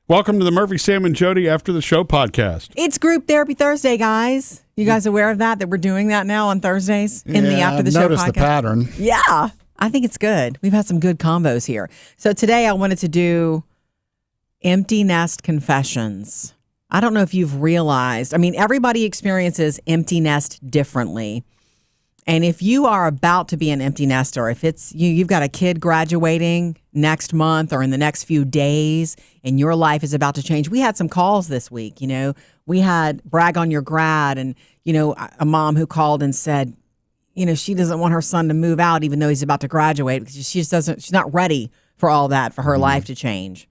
Welcome to the Murphy, Sam, and Jodi After the Show podcast. It's Group Therapy Thursday, guys. You guys aware of that we're doing that now on Thursdays in the After the Show podcast? Noticed the pattern. Yeah, I think it's good. We've had some good combos here. So today I wanted to do empty nest confessions. I don't know if you've realized, everybody experiences empty nest differently. And if you are about to be an empty nester, if it's you've got a kid graduating next month or in the next few days and your life is about to change. We had some calls this week, we had brag on your grad and, a mom who called and said, she doesn't want her son to move out even though he's about to graduate because she's not ready for all that, for her life to change.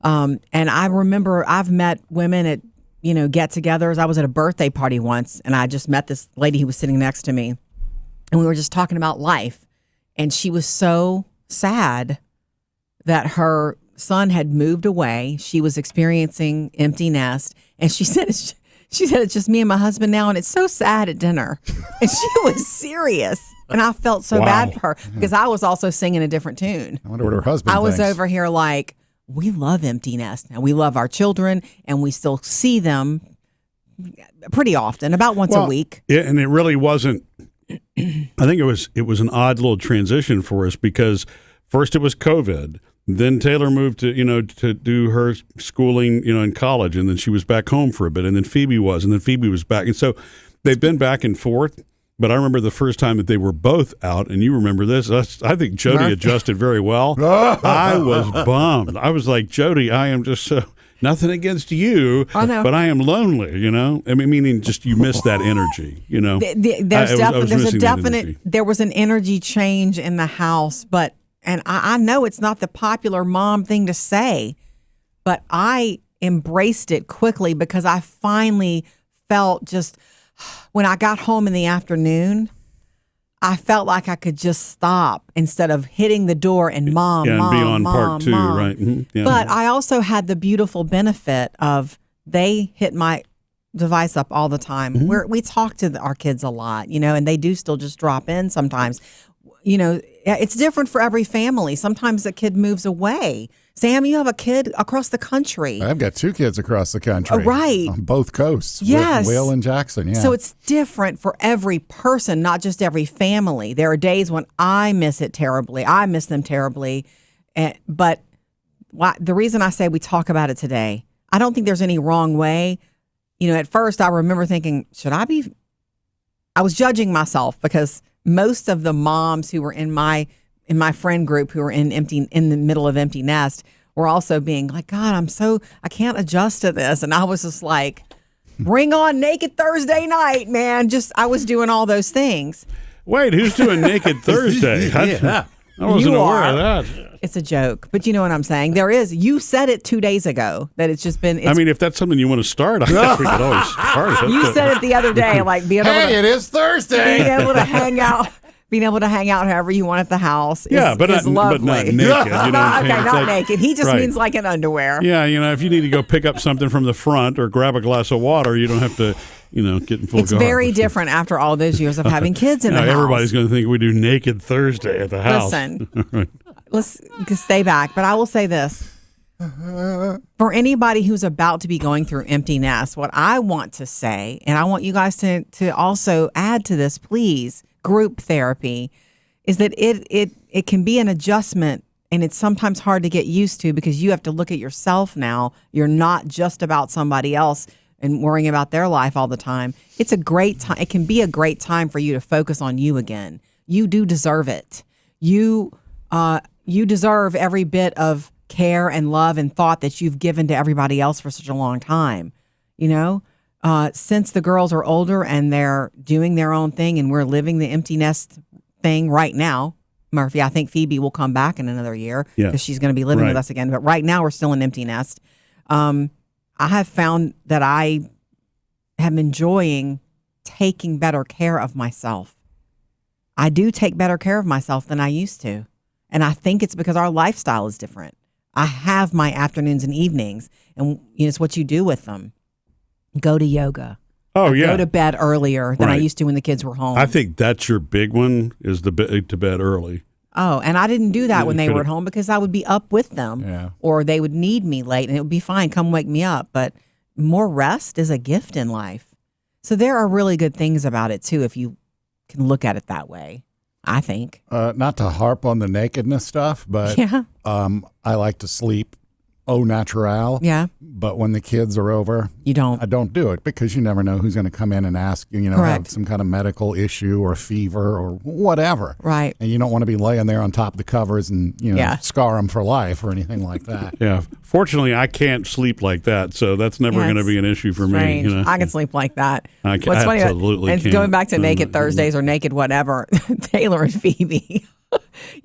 And I remember I've met women at get-togethers. I was at a birthday party once, and I just met this lady who was sitting next to me, and we were just talking about life. And she was so sad that her son had moved away. She was experiencing empty nest, and she said it's just me and my husband now, and it's so sad at dinner. And she was serious, and I felt so bad for her because I was also singing a different tune. I wonder what her husband thinks. I was over here like, we love empty nest. Now we love our children, and we still see them pretty often, about once a week. Yeah, and it really wasn't. I think it was an odd little transition for us because first it was COVID, then Taylor moved to do her schooling in college, and then she was back home for a bit, and then Phoebe was back, and so they've been back and forth. But I remember the first time that they were both out, and you remember this. I think Jodi adjusted very well. I was bummed. I was like, Jodi, I am just so, nothing against you, but I am lonely, meaning just you missed that energy, There was an energy change in the house, and I know it's not the popular mom thing to say, but I embraced it quickly because I finally felt just... When I got home in the afternoon, I felt like I could just stop instead of hitting the door and mom, be on mom, part two, mom. right? Mm-hmm. Yeah. But I also had the beautiful benefit of they hit my device up all the time. Mm-hmm. We talk to our kids a lot, and they do still just drop in sometimes. It's different for every family. Sometimes a kid moves away. Sam, you have a kid across the country. I've got two kids across the country. Right. On both coasts. Yes. Will and Jackson, yeah. So it's different for every person, not just every family. There are days when I miss it terribly. I miss them terribly. But the reason I say we talk about it today, I don't think there's any wrong way. At first I remember thinking, I was judging myself because most of the moms who were in my friend group who were in the middle of empty nest were also being like, God, I can't adjust to this. And I was just like, bring on Naked Thursday night, man. I was doing all those things. Wait, who's doing Naked Thursday? Yeah. I wasn't aware of that. It's a joke, but you know what I'm saying? You said it 2 days ago that it's just been. If that's something you want to start, I guess we could always start it. You said it the other day, like being able it is Thursday. Being able to hang out. Being able to hang out however you want at the house is lovely. But not naked. Not naked. He just means like in underwear. Yeah, if you need to go pick up something from the front or grab a glass of water, you don't have to, get in full It's garb. very different after all those years of having kids in the house. Everybody's going to think we do Naked Thursday at the house. Listen, let's stay back. But I will say this. For anybody who's about to be going through empty nest, what I want to say, and I want you guys to also add to this, please, group therapy, is that it can be an adjustment, and it's sometimes hard to get used to because you have to look at yourself now. You're not just about somebody else and worrying about their life all the time. It's a great time. It can be a great time for you to focus on you again. You do deserve it. You deserve every bit of care and love and thought that you've given to everybody else for such a long time. Since the girls are older and they're doing their own thing and we're living the empty nest thing right now, Murphy, I think Phoebe will come back in another year because she's going to be living with us again. But right now we're still in empty nest. I have found that I am enjoying taking better care of myself. I do take better care of myself than I used to. And I think it's because our lifestyle is different. I have my afternoons and evenings, and it's what you do with them. Go to yoga. Oh, yeah. Go to bed earlier than I used to when the kids were home. I think that's your big one, is to bed early. Oh, and I didn't do that when they were could've- at home because I would be up with them Yeah. or they would need me late and it would be fine. Come wake me up. But more rest is a gift in life. So there are really good things about it too, if you can look at it that way, I think. Not to harp on the nakedness stuff, but Yeah. I like to sleep au natural. Yeah. But when the kids are over, You don't. I don't do it because you never know who's going to come in and ask you, have Correct. some kind of medical issue or fever or whatever. Right. And you don't want to be laying there on top of the covers and, Yeah. scar them for life or anything like that. Yeah. Fortunately, I can't sleep like that, so that's never Yeah, going to it's be an issue for Strange. me. I can sleep like that. I What's funny, absolutely and can't. going back to Naked Thursdays or Naked whatever, Taylor and Phoebe,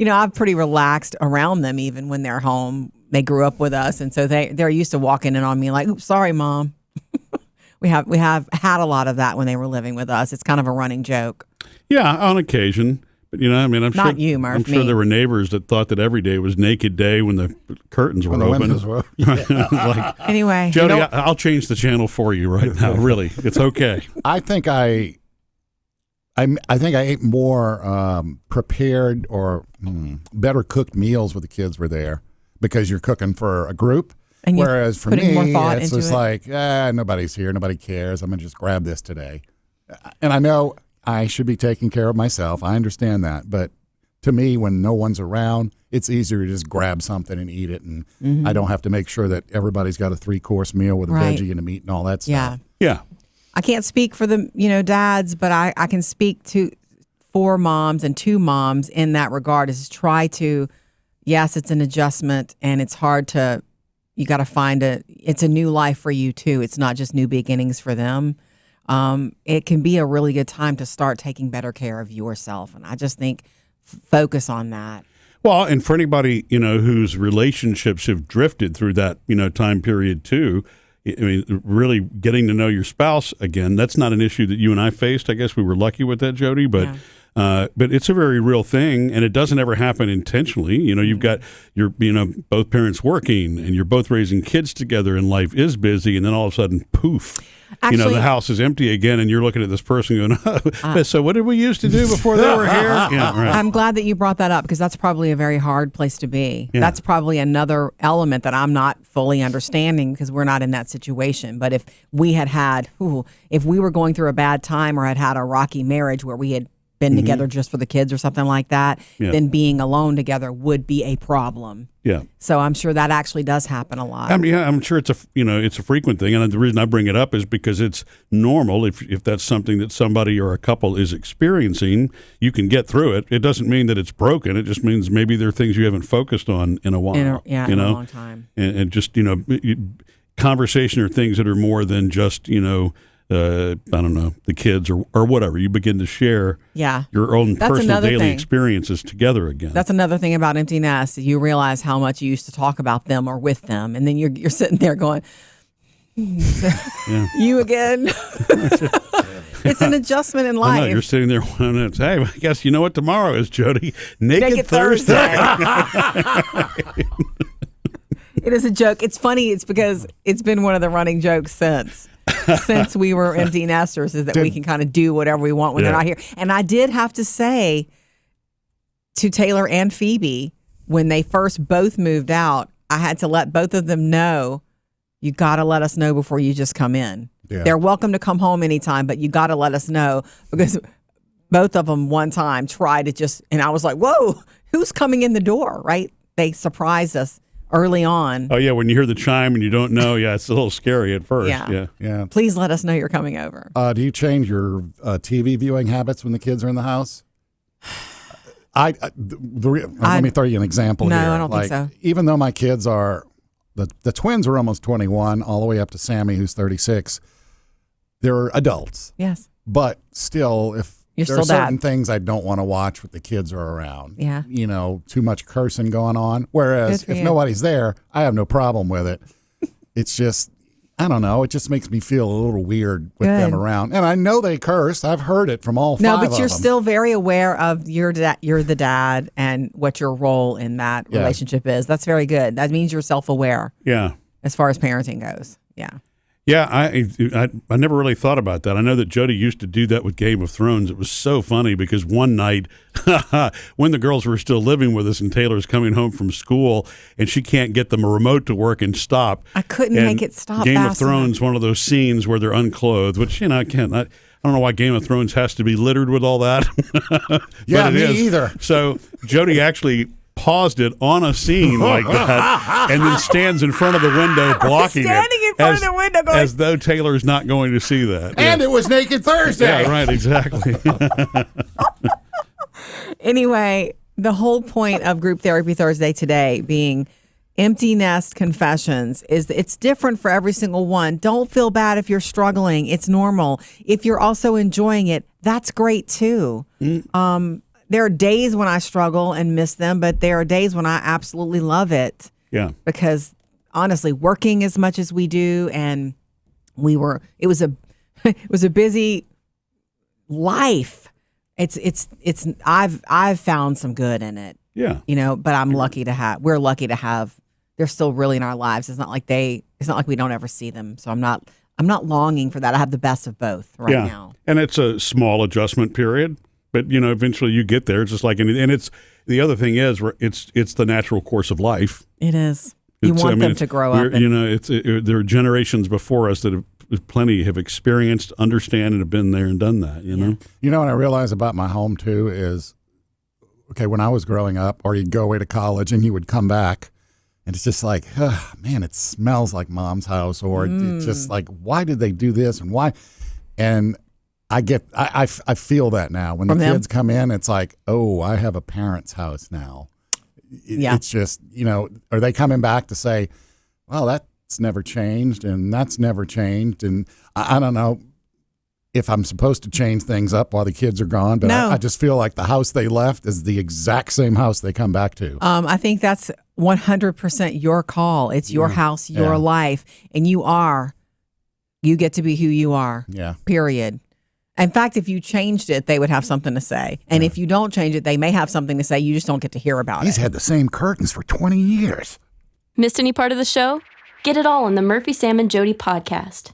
I'm pretty relaxed around them even when they're home. They grew up with us, and so they're used to walking in on me like, "Oops, sorry, Mom." we have had a lot of that when they were living with us. It's kind of a running joke. Yeah, on occasion. But I'm Not sure you, Murph, I'm sure me. there were neighbors that thought that every day was naked day when the curtains were When the open. windows were Like, Anyway, Jody, I'll change the channel for you right now. Really, it's okay. I think I ate more prepared or better cooked meals when the kids were there because you're cooking for a group. And you're Whereas for putting me, more thought it's into just it. like, nobody's here, nobody cares. I'm gonna just grab this today. And I know I should be taking care of myself. I understand that, but to me, when no one's around, it's easier to just grab something and eat it, and I don't have to make sure that everybody's got a 3-course meal with a Right. veggie and a meat and all that yeah. stuff. Yeah. I can't speak for the dads, but I can speak for moms and to moms in that regard. Is try to, yes, it's an adjustment and it's hard to. You got to find it's a new life for you too. It's not just new beginnings for them. It can be a really good time to start taking better care of yourself, and I just think focus on that. Well, and for anybody, whose relationships have drifted through that, time period too, I mean, really getting to know your spouse again, that's not an issue that you and I faced. I guess we were lucky with that, Jody, but it's a very real thing, and it doesn't ever happen intentionally. You've got both parents working, and you're both raising kids together, and life is busy, and then all of a sudden, poof, Actually, the house is empty again, and you're looking at this person going, so what did we used to do before they were here? Yeah, right. I'm glad that you brought that up because that's probably a very hard place to be. Yeah. That's probably another element that I'm not fully understanding because we're not in that situation. But if we if we were going through a bad time or had a rocky marriage where we had been together just for the kids or something like that, then being alone together would be a problem. Yeah. So I'm sure that actually does happen a lot. I mean, I'm sure it's a frequent thing, and the reason I bring it up is because it's normal. If that's something that somebody or a couple is experiencing, you can get through it. It doesn't mean that it's broken. It just means maybe there are things you haven't focused on in a while. in a long time. and just conversation or things that are more than just I don't know, the kids or whatever. You begin to share your own That's personal another daily thing. experiences together again. That's another thing about empty nest. You realize how much you used to talk about them or with them, and then you're sitting there going, "You again." It's an adjustment in I life. know, you're sitting there wondering, hey, I guess you know what tomorrow is, Jody? Naked Thursday. It is a joke. It's funny. It's because it's been one of the running jokes since we were empty nesters, is that we can kind of do whatever we want when they're not here. And I did have to say to Taylor and Phoebe, when they first both moved out, I had to let both of them know, you got to let us know before you just come in. Yeah. They're welcome to come home anytime, but you got to let us know, because both of them one time tried to and I was like, whoa, who's coming in the door, right? They surprised us early on. Oh, yeah, when you hear the chime and you don't know, it's a little scary at first. Yeah. Yeah. Please let us know you're coming over. Do you change your TV viewing habits when the kids are in the house? Let me throw you an example No, here. I don't think so. Even though my kids are, the twins are almost 21, all the way up to Sammy, who's 36, they're adults. Yes. But still, if You're there are still certain dad. things I don't want to watch when the kids are around. Yeah. Too much cursing going on. Whereas Good for if you. nobody's there, I have no problem with it. It's just, I don't know. It just makes me feel a little weird with them Good. around. And I know they curse. I've heard it from all No, five but you're of them. still very aware of you're the dad and what your role in that relationship is. That's very good. That means you're self-aware Yeah. as far as parenting goes. Yeah. Yeah, I never really thought about that. I know that Jodi used to do that with Game of Thrones. It was so funny because one night when the girls were still living with us and Taylor's coming home from school and she can't get the remote to work and stop. I couldn't and make it stop. Game fast of Thrones, enough. one of those scenes where they're unclothed, which, you know, I don't know why Game of Thrones has to be littered with all that. Yeah, but it me is. either. So Jodi actually paused it on a scene like that and then stands in front of the window blocking Standing it in front of the window going, as though Taylor's not going to see that. And it was Naked Thursday. Yeah, right, exactly. Anyway, the whole point of Group Therapy Thursday today being empty nest confessions is it's different for every single one. Don't feel bad if you're struggling. It's normal. If you're also enjoying it, that's great too. There are days when I struggle and miss them, but there are days when I absolutely love it. Yeah. Because honestly, working as much as we do, and it was a busy life. I've found some good in it. Yeah. You know, but we're lucky to have, they're still really in our lives. It's not like we don't ever see them. So I'm not longing for that. I have the best of both right now. And it's a small adjustment period, but you know, eventually you get there. It's just like anything. And the other thing is it's the natural course of life. It is. You want them to grow up. You know, there are generations before us that have experienced, understand, and have been there and done that, you know? You know what I realize about my home too is, okay, when I was growing up, or you'd go away to college and you would come back and it's just like, man, it smells like mom's house, or it's just like, why did they do this and why? And I feel that now when the kids come in, it's like, oh, I have a parent's house now. It's just, you know, are they coming back to say, well, that's never changed and that's never changed. And I don't know if I'm supposed to change things up while the kids are gone, but No. I just feel like the house they left is the exact same house they come back to. I think that's 100% your call. It's your house, your life, and you get to be who you are. Yeah. Period. In fact, if you changed it, they would have something to say. And if you don't change it, they may have something to say. You just don't get to hear about He's it. had the same curtains for 20 years. Missed any part of the show? Get it all on the Murphy, Sam, and Jodi podcast.